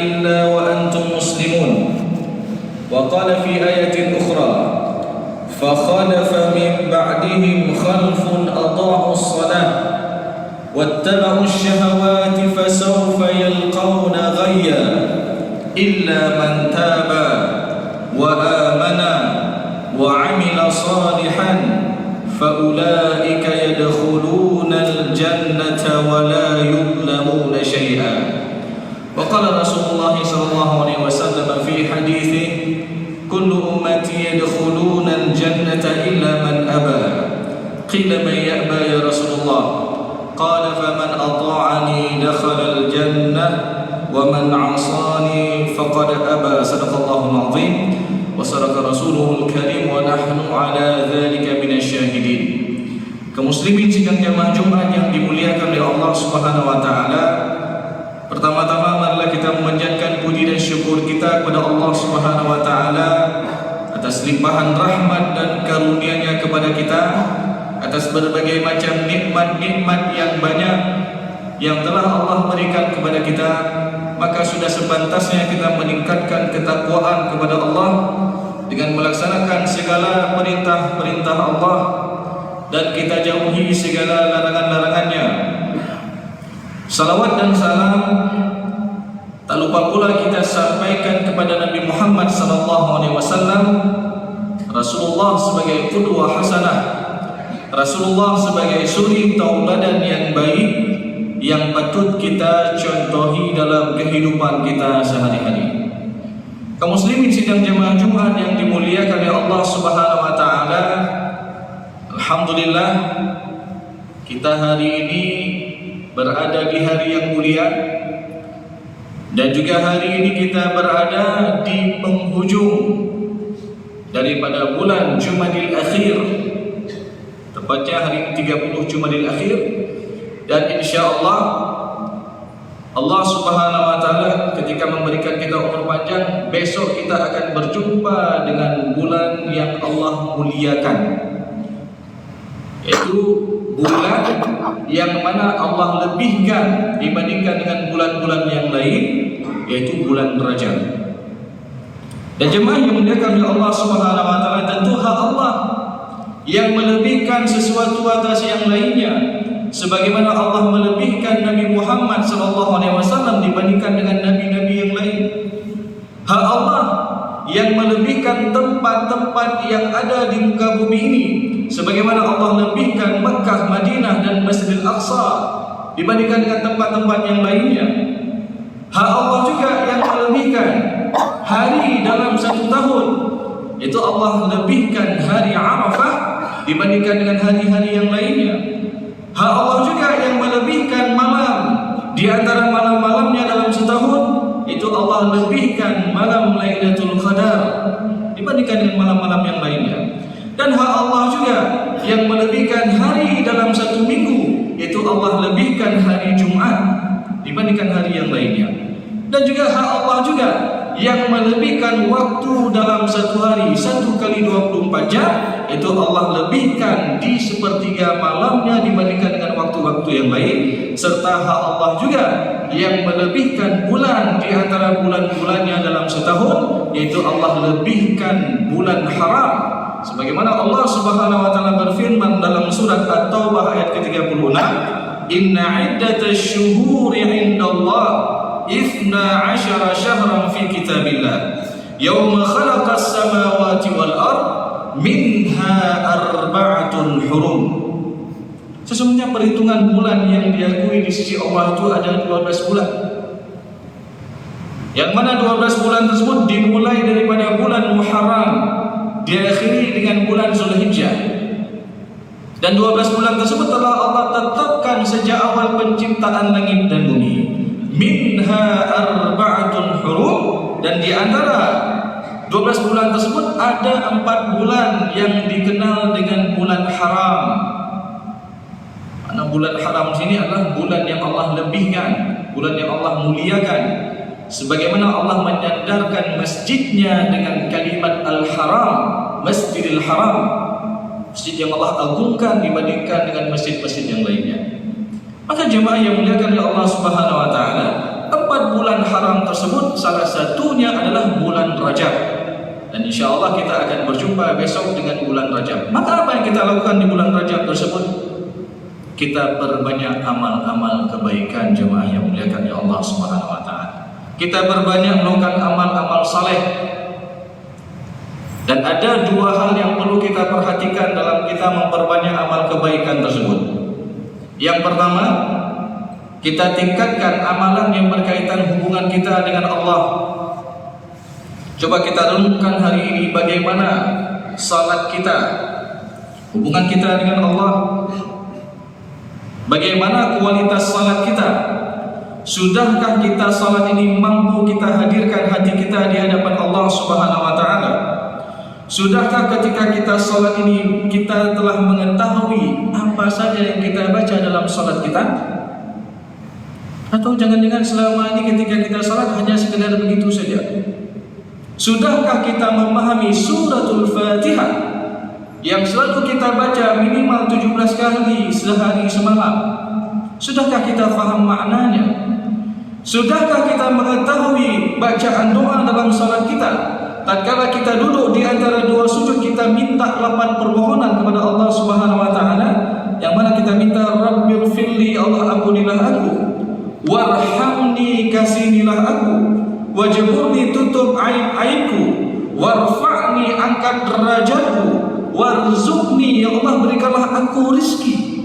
إلا وأنتم مسلمون. وقال في آية أخرى فخلف من بعدهم خلف أضاعوا الصلاة واتبعوا الشهوات فسوف يلقون غيا إلا من تاب وآمن وعمل صالحا فأولئك يدخلون الجنة ولا يظلمون شيئا. وقال رسول الله صلى الله عليه وسلم في حديثه كل أمتي يدخلون الجنة إلا من أبى. قيل من يأبى يا رسول الله؟ قال فمن أطاعني دخل الجنة ومن عصاني فقد أبى. صدق الله العظيم وصدق رسوله الكريم ونحن على ذلك من الشاهدين. Kaum muslimin sidang jamaah Jumat yang dimuliakan oleh Allah Subhanahu wa taala, pertama-tama marilah kita memanjatkan puji dan syukur kita kepada Allah Subhanahu wa taala atas limpahan rahmat dan karunia-Nya kepada kita, atas berbagai macam nikmat-nikmat yang banyak yang telah Allah berikan kepada kita. Maka sudah sepantasnya kita meningkatkan ketakwaan kepada Allah dengan melaksanakan segala perintah-perintah Allah dan kita jauhi segala larangan-larangannya. Salawat dan salam tak lupa pula kita sampaikan kepada Nabi Muhammad SAW, Rasulullah sebagai qudwah hasanah, Rasulullah sebagai suri tauladan yang baik yang patut kita contohi dalam kehidupan kita sehari-hari. Kaum muslimin sidang jamaah Jumat yang dimuliakan oleh Allah Subhanahu wa taala, alhamdulillah kita hari ini berada di hari yang mulia dan juga hari ini kita berada di penghujung daripada bulan Jumadil Akhir, tepatnya hari 30 Jumadil Akhir. Dan insya-Allah Allah Subhanahu wa taala ketika memberikan kita umur panjang, besok kita akan berjumpa dengan bulan yang Allah muliakan, yaitu bulan yang mana Allah lebihkan dibandingkan dengan bulan-bulan yang lain, yaitu bulan Rajab. Dan jemaah yang dimuliakan oleh Allah Subhanahu wa taala, tentu hak Allah yang melebihkan sesuatu atas yang lainnya. Sebagaimana Allah melebihkan Nabi Muhammad SAW dibandingkan dengan nabi-nabi yang lain. Hak Allah yang melebihkan tempat-tempat yang ada di muka bumi ini, sebagaimana Allah lebihkan Mekah, Madinah dan Masjidil Aqsa dibandingkan dengan tempat-tempat yang lainnya. Hak Allah juga yang melebihkan hari dalam satu tahun, itu Allah lebihkan hari Arafah dibandingkan dengan hari-hari yang lainnya. Hak Allah juga yang melebihkan malam di antara malam-malamnya dalam setahun, itu Allah lebihkan malam Lailatul Qadar dibandingkan dengan malam-malam yang lainnya. Dan hak Allah juga yang melebihkan hari dalam satu minggu, itu Allah lebihkan hari Jumat dibandingkan hari yang lainnya. Dan juga hak Allah juga yang melebihkan waktu dalam satu hari 1 kali 24 jam, itu Allah lebihkan di sepertiga malamnya dibandingkan dengan waktu-waktu yang lain. Serta hak Allah juga yang melebihkan bulan di antara bulan-bulannya dalam setahun, yaitu Allah lebihkan bulan haram. Sebagaimana Allah Subhanahu wa taala berfirman dalam surat At-Taubah ayat ke-36, "Inna 'iddatasy syuhuri 'indallahi 12 syahran fi kitabillah yauma khalaqas samawati wal ard minha arba'atun hurum." Sesungguhnya perhitungan bulan yang diakui di sisi Allah itu ada 12 bulan. Yang mana 12 bulan tersebut dimulai daripada bulan Muharram, diakhiri dengan bulan Zulhijjah. Dan 12 bulan tersebut telah Allah tetapkan sejak awal penciptaan langit dan bumi. Minha arba'atun hurum, dan di antara 12 bulan tersebut ada 4 bulan yang dikenal dengan bulan haram. Karena bulan haram sini adalah bulan yang Allah lebihkan, bulan yang Allah muliakan. Sebagaimana Allah menyandarkan masjidnya dengan kalimat al-haram, Masjidil Haram, masjid yang Allah agungkan dibandingkan dengan masjid-masjid yang lainnya. Maka jemaah yang muliakan oleh Allah Subhanahu wa taala, 4 bulan haram tersebut salah satunya adalah bulan Rajab. Dan insya Allah kita akan berjumpa besok dengan bulan Rajab. Maka apa yang kita lakukan di bulan Rajab tersebut? Kita perbanyak amal-amal kebaikan jemaah yang muliakan ya Allah Subhanahu wa taala. Kita berbanyak melakukan amal-amal saleh. Dan ada dua hal yang perlu kita perhatikan dalam kita memperbanyak amal kebaikan tersebut. Yang pertama, kita tingkatkan amalan yang berkaitan hubungan kita dengan Allah. Coba kita renungkan hari ini bagaimana salat kita, hubungan kita dengan Allah. Bagaimana kualitas salat kita? Sudahkah kita salat ini mampu kita hadirkan hati kita di hadapan Allah Subhanahu wa taala? Sudahkah ketika kita salat ini kita telah mengetahui apa saja yang kita baca dalam salat kita? Atau jangan-jangan selama ini ketika kita salat hanya sekedar begitu saja? Sudahkah kita memahami suratul Fatihah yang selalu kita baca minimal 17 kali sehari semalam? Sudahkah kita faham maknanya? Sudahkah kita mengetahui bacaan doa dalam salat kita? Tatkala kita duduk di antara dua sujud, kita minta 8 permohonan kepada Allah Subhanahu wa taala, yang mana kita minta Rabbighfirli, Allah ampunilah aku, warhamni, kasihnilah aku, wajburni, tutup aib-aibku, warfa'ni, angkat derajatku, warzuqni, ya Allah berikanlah aku rizki.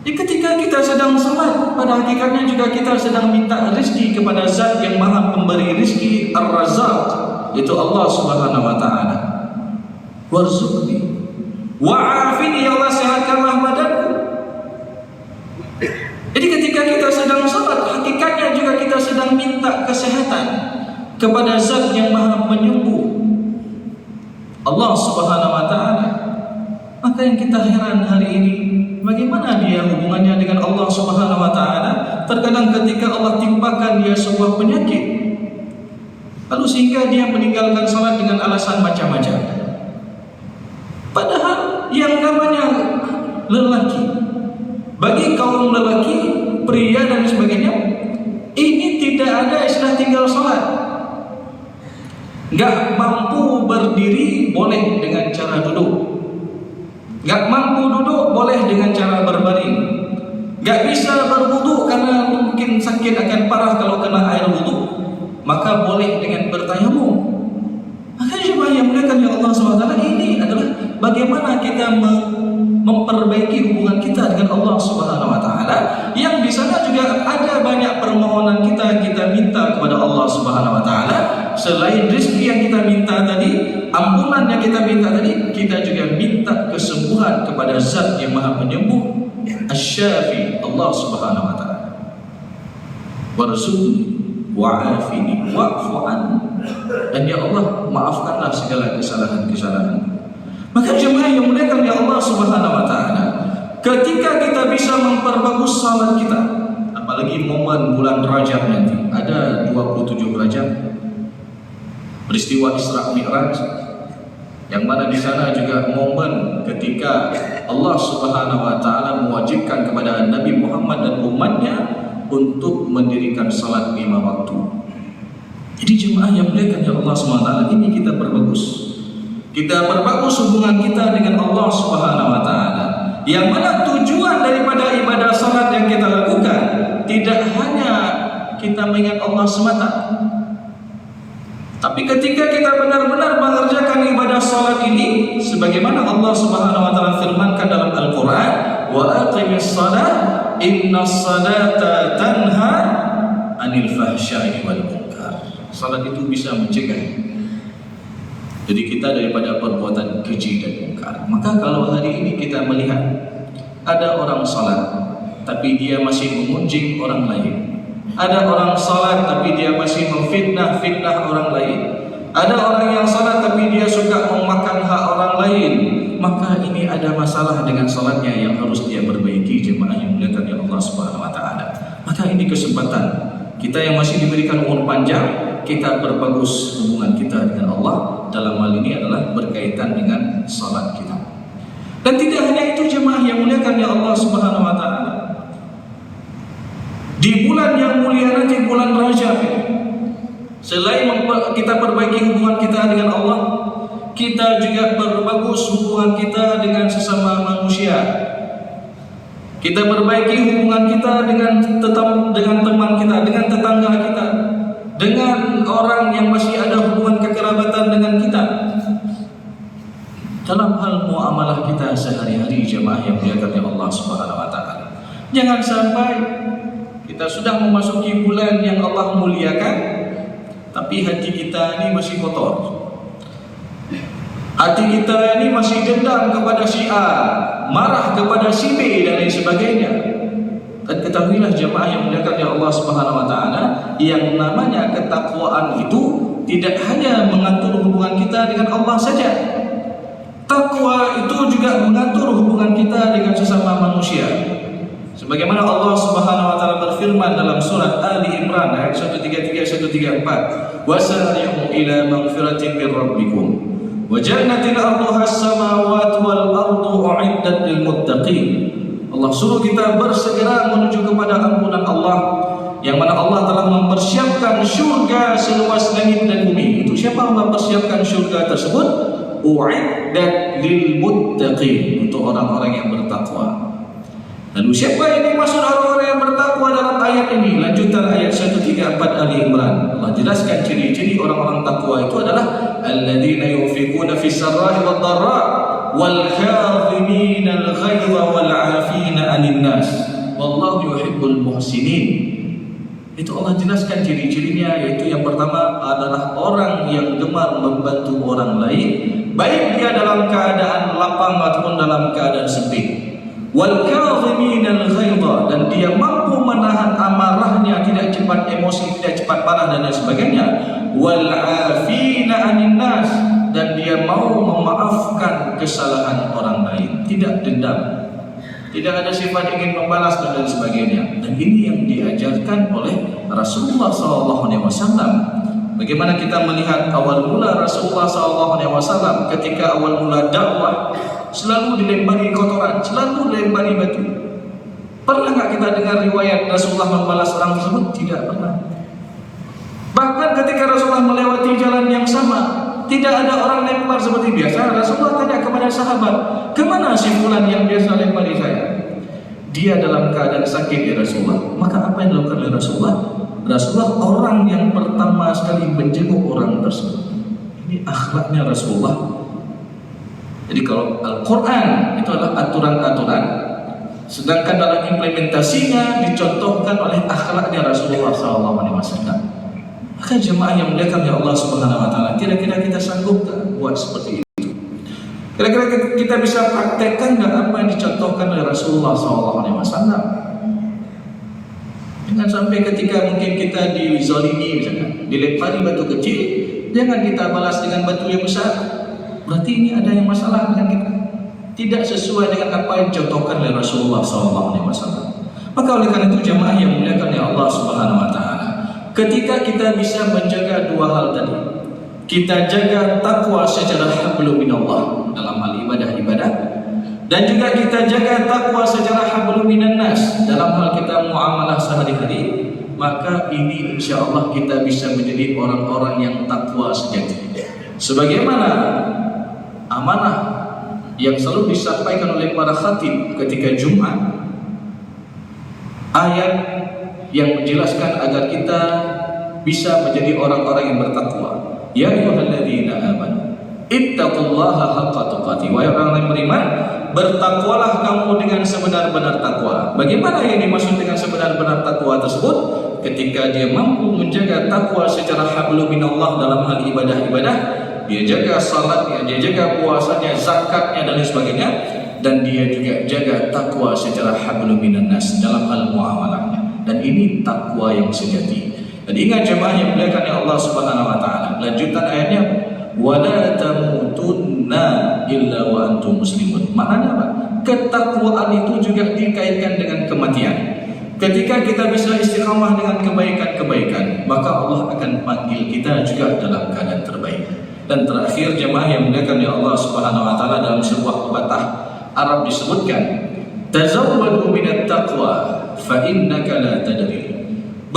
Ketika kita sedang salat, pada hakikatnya juga kita sedang minta rizki kepada Zat yang Maha Pemberi rizki, Ar-Razzaq, itu Allah Subhanahu wa taala. Warzuqni wa'afini, ya Allah sehatkanlah badanku. Jadi ketika kita sedang salat, hakikatnya juga kita sedang minta kesehatan kepada Zat yang Maha Penyembuh, Allah Subhanahu wa taala. Maka yang kita heran hari ini, bagaimana dia hubungannya dengan Allah Subhanahu wa taala? Terkadang ketika Allah timpakan dia sebuah penyakit, lalu sehingga dia meninggalkan salat dengan alasan macam-macam. Padahal yang namanya lelaki, bagi kaum lelaki, pria dan sebagainya, ini tidak ada istilah tinggal salat. Gak mampu berdiri boleh dengan cara duduk. Gak mampu duduk boleh dengan cara berbaring. Gak bisa berwudu karena mungkin sakit akan parah kalau kena air wudu, maka boleh dengan bertayamum. Maka jemaah yang muliakan ya Allah SWT, ini adalah bagaimana kita memperbaiki hubungan kita dengan Allah Subhanahu wa taala, yang di sana juga ada banyak permohonan kita minta kepada Allah Subhanahu wa taala. Selain rezeki yang kita minta tadi, ampunan yang kita minta tadi, kita juga minta kesembuhan kepada Zat yang Maha Penyembuh, Asy-Syafi, Allah Subhanahu wa taala. Warzuqni wa'afini wa'fu anni, dan ya Allah maafkanlah segala kesalahan-kesalahan. Maka jemaah yang muliakan ya Allah Subhanahu wa taala, ketika kita bisa memperbagus salat kita, apalagi momen bulan Rajab nanti, ada 27 Rajab, peristiwa Isra Mi'raj, yang mana di sana juga momen ketika Allah Subhanahu wa taala mewajibkan kepada Nabi Muhammad dan umatnya untuk mendirikan salat 5 waktu. Jadi jemaah yang muliakan ya Allah Subhanahu wa taala, ini kita perbagus. Kita perbagus hubungan kita dengan Allah Subhanahu wa taala. Yang mana tujuan daripada ibadah salat yang kita lakukan tidak hanya kita mengingat Allah semata, tapi ketika kita benar-benar mengerjakan ibadah salat ini sebagaimana Allah Subhanahu wa taala firmankan dalam Al-Qur'an, wa aqimis shalah innas salata tanha 'anil fahsya'i wal munkar. Salat itu bisa mencegah jadi kita daripada perbuatan keji dan mungkar. Maka kalau hari ini kita melihat ada orang salat tapi dia masih mengunjing orang lain, ada orang salat tapi dia masih memfitnah orang lain, ada orang yang salat tapi dia suka memakan hak orang lain, maka ini ada masalah dengan salatnya yang harus dia perbaiki jemaah yang muliakan ya Allah Subhanahu wa taala. Maka ini kesempatan kita yang masih diberikan umur panjang, kita perbagus hubungan kita dengan Allah. Dalam hal ini adalah berkaitan dengan salat kita. Dan tidak hanya itu jemaah yang muliakan ya Allah Subhanahu wa taala, di bulan yang mulia nanti, bulan Rajab, kita perbaiki hubungan kita dengan Allah, kita juga perbagus hubungan kita dengan sesama manusia. Kita perbaiki hubungan kita dengan teman kita, dengan tetangga kita, dengan orang yang masih ada hubungan kekerabatan dengan kita. Dalam hal muamalah kita sehari-hari, jemaah yang dimuliakan oleh Allah Subhanahu wa taala. Jangan sampai kita sudah memasuki bulan yang Allah muliakan, tapi hati kita ini masih kotor. Hati kita ini masih dendam kepada si A, marah kepada si B dan lain sebagainya. Dan ketahuilah jemaah yang dimuliakan oleh Allah Subhanahu wa taala, yang namanya ketakwaan itu tidak hanya mengatur hubungan kita dengan Allah saja. Takwa itu juga mengatur hubungan kita dengan sesama manusia. Sebagaimana Allah Subhanahu wa taala berfirman dalam surat Ali Imran ayat 133-134, "Wasari'u ila maghfiratin min rabbikum wa jannatin 'arduha as-samawati wal ardu u'iddat lil muttaqin." Allah suruh kita bersegera menuju kepada ampunan Allah, yang mana Allah telah mempersiapkan syurga seluas langit dan bumi. Itu siapa Allah persiapkan syurga tersebut? U'iddat lil muttaqin, untuk orang-orang yang bertakwa. Lalu siapa yang dimaksud orang-orang yang bertakwa dalam ayat ini? Lanjutan ayat 134 Ali Imran. Allah jelaskan ciri-ciri orang-orang takwa itu adalah alladzina yunfiquna fis sarra'i wad dharra wal kadhimina al ghaidha wal 'afina 'anil nas wallahu yuhibbul muhsinin. Itu Allah jelaskan ciri-cirinya, yaitu yang pertama adalah orang yang gemar membantu orang lain, baik dia dalam keadaan lapang ataupun dalam keadaan sempit. Wal kadhiminal ghaidha, dan dia mampu menahan amarahnya, tidak cepat emosi, tidak cepat marah dan lain sebagainya. Wal afina 'anil nas, dan dia mau memaafkan kesalahan orang lain, tidak dendam, tidak ada sifat ingin membalas dan lain sebagainya. Dan ini yang diajarkan oleh Rasulullah SAW. Bagaimana kita melihat awal mula Rasulullah SAW ketika awal mula dakwah, selalu dilempari kotoran, selalu dilempari batu. Pernah nggak kita dengar riwayat Rasulullah membalas orang tersebut? Tidak pernah. Bahkan ketika Rasulullah melewati jalan yang sama, tidak ada orang lempar seperti biasa. Rasulullah tanya kepada sahabat, "Kemana si fulan yang biasa lempari saya?" Dia dalam keadaan sakit ya Rasulullah. Maka apa yang dilakukan oleh Rasulullah? Rasulullah orang yang pertama sekali menjenguk orang tersebut. Ini akhlaknya Rasulullah. Jadi kalau Al-Quran itu adalah aturan-aturan, sedangkan dalam implementasinya dicontohkan oleh akhlaknya Rasulullah SAW. Maka jemaah yang muliakan ya Allah Subhanahu wa taala, kira-kira kita sanggup tak buat seperti itu? Kira-kira kita bisa praktekkan nggak apa yang dicontohkan oleh Rasulullah SAW? Jangan sampai ketika mungkin kita dizalimi misalnya, dilempari batu kecil, jangan kita balas dengan batu yang besar. Berarti ini ada yang masalah dengan kita, tidak sesuai dengan apa yang dicontohkan oleh Rasulullah SAW. Maka oleh karena itu jemaah yang muliakan ya Allah Subhanahu wa taala, ketika kita bisa menjaga dua hal tadi, kita jaga takwa secara hablum minallah dalam hal ibadah-ibadah, dan juga kita jaga takwa secara hablum minan nas dalam hal kita muamalah sehari-hari, maka ini insyaallah kita bisa menjadi orang-orang yang takwa sejati. Sebagaimana amanah yang selalu disampaikan oleh para khatib ketika Jumat, ayat yang menjelaskan agar kita bisa menjadi orang-orang yang bertakwa. Ya ayyuhalladzina amanu ittaqullaha haqqa tuqatih. Wahai orang yang beriman, bertakwalah kamu dengan sebenar-benar takwa. Bagaimana yang dimaksud dengan sebenar-benar takwa tersebut? Ketika dia mampu menjaga takwa secara hablum minallah dalam hal ibadah-ibadah, dia jaga salatnya, dia jaga puasanya, zakatnya dan lain sebagainya, dan dia juga jaga takwa secara hablum minan nas dalam hal muamalahnya. Dan ini takwa yang sejati. Dan ingat jemaah yang dimuliakan oleh Allah Subhanahu wa taala, lanjutan ayatnya, wala tamutunna illa wa antum muslimun. Maknanya apa? Ketakwaan itu juga dikaitkan dengan kematian. Ketika kita bisa istiqamah dengan kebaikan-kebaikan, maka Allah akan panggil kita juga dalam keadaan terbaik. Dan terakhir jemaah yang dimuliakan oleh Allah Subhanahu wa taala, dalam sebuah pepatah Arab disebutkan, tazawwadu minat taqwa fa innaka la tadri.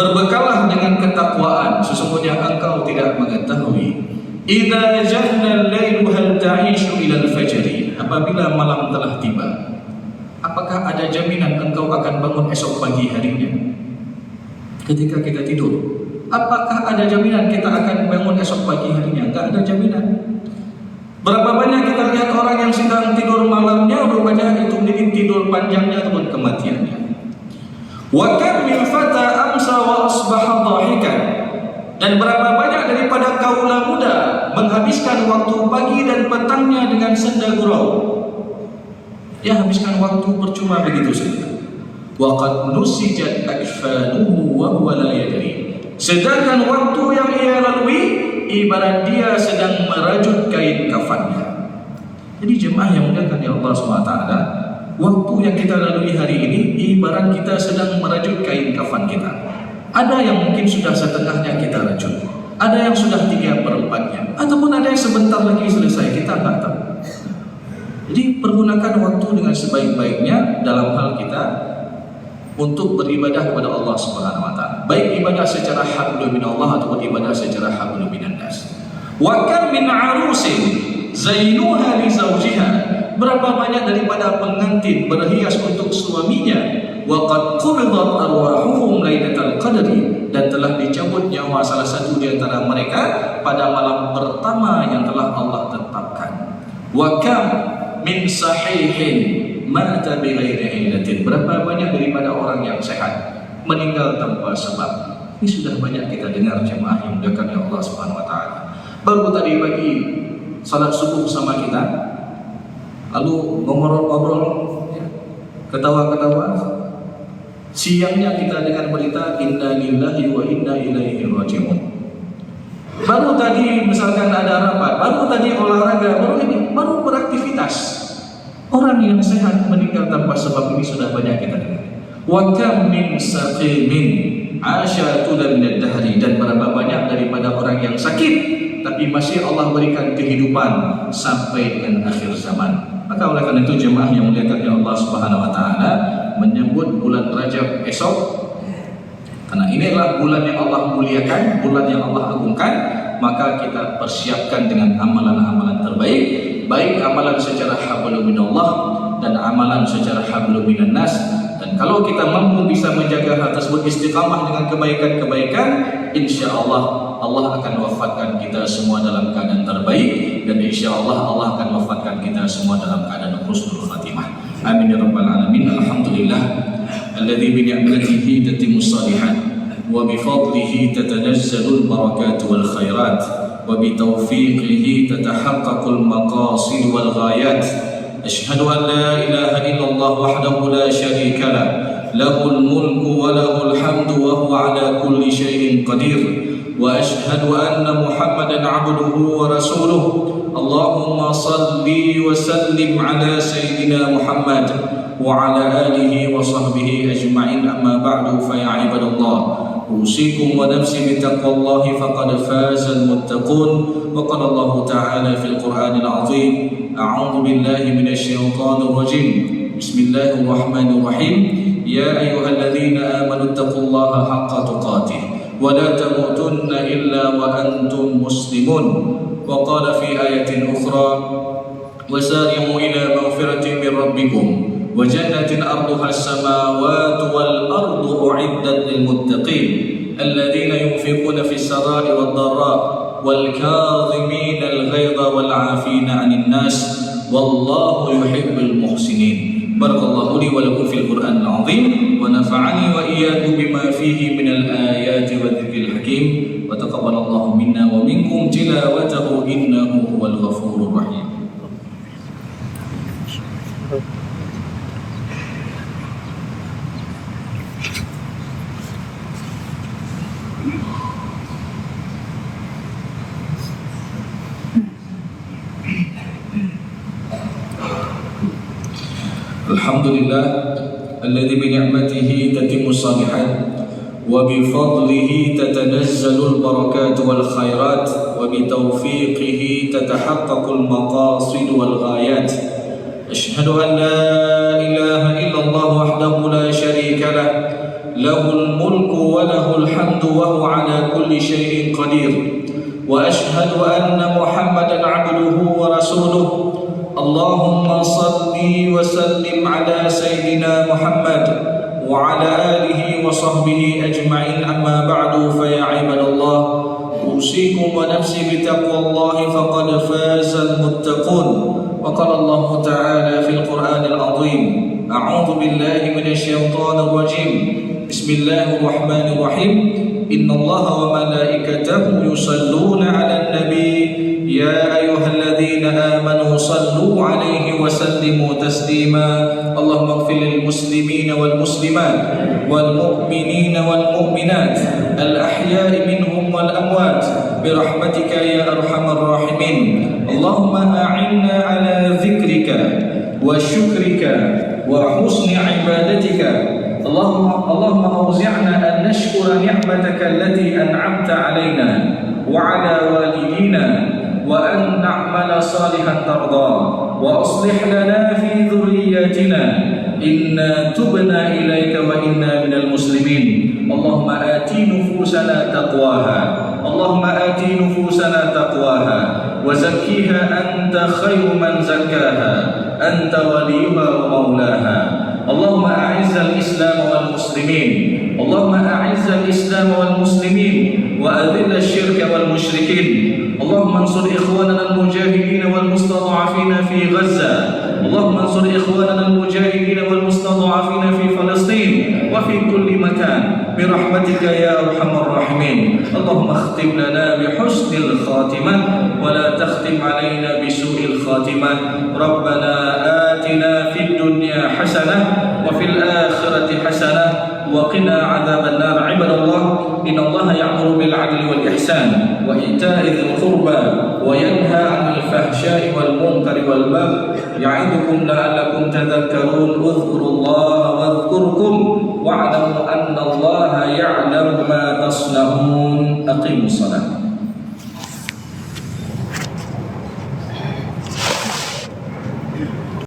Berbekallah dengan ketakwaan, sesungguhnya engkau tidak mengetahui. Idza janna al-lailu hal ta'ishu ila al-fajr. Apabila malam telah tiba, apakah ada jaminan engkau akan bangun esok pagi harinya? Ketika kita tidur, apakah ada jaminan kita akan bangun esok pagi harinya? Enggak ada jaminan. Berapa banyak kita lihat orang yang sedang tidur malamnya, rupanya itu tidur panjangnya ataupun kematiannya. Wa kam min fata amsa wa asbaha dhahikan. Dan berapa banyak daripada kaula muda menghabiskan waktu pagi dan petangnya dengan senda gurau. Dia habiskan waktu percuma begitu saja. Wa qad nusijat akfanuhu wa huwa la yadri. Sedangkan waktu yang ia lalui ibarat dia sedang merajut kain kafannya. Jadi jemaah yang muliakan ya Allah SWT, waktu yang kita lalui hari ini ibarat kita sedang merajut kain kafan kita. Ada yang mungkin sudah setengahnya kita rajut, ada yang sudah 3/4-nya, ataupun ada yang sebentar lagi selesai, kita tak tahu. Jadi pergunakan waktu dengan sebaik-baiknya dalam hal kita untuk beribadah kepada Allah Subhanahu wa taala. Baik ibadah secara hablum min Allah ataupun ibadah secara hablum minan nas. Wa kam min arusin zainuha li zawjiha. Berapa banyak daripada pengantin berhias untuk suaminya. Wa qad qubidat arwahuhum lailatal qadri, dan telah dicabut nyawa salah satu di antara mereka pada malam pertama yang telah Allah tetapkan. Wa kam min sahihin mata bighairi illatin. Berapa banyak daripada orang yang sehat meninggal tanpa sebab. Ini sudah banyak kita dengar jemaah yang dimuliakan oleh Allah Subhanahu wa taala. Baru tadi pagi salat subuh sama kita, lalu ngobrol-ngobrol, ketawa-ketawa. Siangnya kita dengar berita inna lillahi wa inna ilaihi raji'un. Baru tadi misalkan ada rapat, baru tadi olahraga, baru beraktivitas. Orang yang sehat meninggal tanpa sebab ini sudah banyak kita dengar. Wa kam min saqimin asha tulan min ad-dahri, dan berapa banyak daripada orang yang sakit tapi masih Allah berikan kehidupan sampai dengan akhir zaman. Maka oleh karena itu jemaah yang muliakan Allah Subhanahu wa taala menyebut bulan Rajab esok, karena inilah bulan yang Allah muliakan, bulan yang Allah agungkan, maka kita persiapkan dengan amalan-amalan terbaik, baik amalan secara hablum minallah dan amalan secara hablum minan nas. Dan kalau kita mampu bisa menjaga hal tersebut istiqamah dengan kebaikan-kebaikan, insya Allah Allah akan wafatkan kita semua dalam keadaan terbaik, dan insya Allah Allah akan wafatkan kita semua dalam keadaan husnul khatimah. Amin ya rabbal alamin. Alhamdulillah alladzi bi ni'matihi tatimmu shalihat wa bi fadlihi tatanazzalul barakat wal khairat wa bi tawfiqihi tatahaqqaqul maqasid wal ghayat. Asyhadu an la ilaha illallah wahdahu la syarika lah, lahul mulku wa lahul hamdu wa huwa ala kulli syai'in qadir. Wa asyhadu anna Muhammadan 'abduhu wa rasuluh. Allahumma salli wa sallim ala sayyidina Muhammad wa ala alihi wa sahbihi ajma'in. Amma ba'du, fa ya ibadallah, أوصيكم ونفسي بتقوى الله فقد فاز المتقون. وقال الله تعالى في القرآن العظيم أعوذ بالله من الشيطان الرجيم بسم الله الرحمن الرحيم يا أيها الذين آمنوا اتقوا الله حق تقاته ولا تموتن إلا وأنتم مسلمون. وقال في آية أخرى وسارعوا إلى مغفرة من ربكم وجنة أرضها السماوات والأرض أعدت للمتقين الذين ينفقون في السراء والضراء والكاظمين الغيظ والعافين عن الناس والله يحب المحسنين. بارك الله لي ولكم في القرآن العظيم ونفعني وإياكم بما فيه من الآيات والذكر الحكيم وتقبل الله منا ومنكم تلاوته إنه هو الغفور الرحيم. Alhamdulillah alladzi bi ni'matihi tatimmu shalihat wa bi fadlihi tatanazzalul barakat wal khairat wa bi tawfiqihi tatahaqqaqul maqasid wal ghayat. Asyhadu an la ilaha illallah wahdahu la syarika lah, له الملك وله الحمد وهو على كل شيء قدير وأشهد أن محمدا عبده ورسوله اللهم صل وسلم على سيدنا محمد وعلى آله وصحبه أجمعين أما بعد فيا عباد الله أوصيكم ونفسي بتقوى الله فقد فاز المتقون وقال الله تعالى في القرآن العظيم أعوذ بالله من الشيطان الرجيم بسم الله الرحمن الرحيم إن الله وملائكته يصلون على النبي يا أيها الذين آمنوا صلوا عليه وسلموا تسليما اللهم اغفر للمسلمين والمسلمات والمؤمنين والمؤمنات الأحياء منهم والأموات برحمتك يا أرحم الراحمين اللهم أعنا على ذكرك وشكرك وحسن عبادتك اللهم أوزعنا أن نشكر نعمتك التي أنعمت علينا وعلى والدينا وأن نعمل صالحا ترضى وأصلح لنا في ذرياتنا إنا تبنا إليك وإنا من المسلمين اللهم آت نفوسنا تقواها اللهم آت نفوسنا تقواها وزكيها أنت خير من زكاها أنت وليها ومولاها اللهم أعز الإسلام والمسلمين اللهم أعز الإسلام والمسلمين وأذل الشرك والمشركين اللهم انصر إخواننا المجاهدين والمستضعفين في غزة اللهم انصر إخواننا المجاهدين والمستضعفين في فلسطين وفي كل مكان برحمتك يا أرحم الراحمين اللهم اختم لنا بحسن الخاتمة ولا تختم علينا بسوء الخاتمة ربنا آتنا في الدنيا حسنة وفي الآخرة حسنة وقنا عذاب النار عباد الله إن الله يأمر بالعدل والإحسان وإيتاء ذي القربى وينهى عن الفحشاء والمنكر والبغي يعظكم لعلكم تذكرون اذكروا الله واذكركم واعلموا أن الله يعلم ما تصنعون أقيموا الصلاة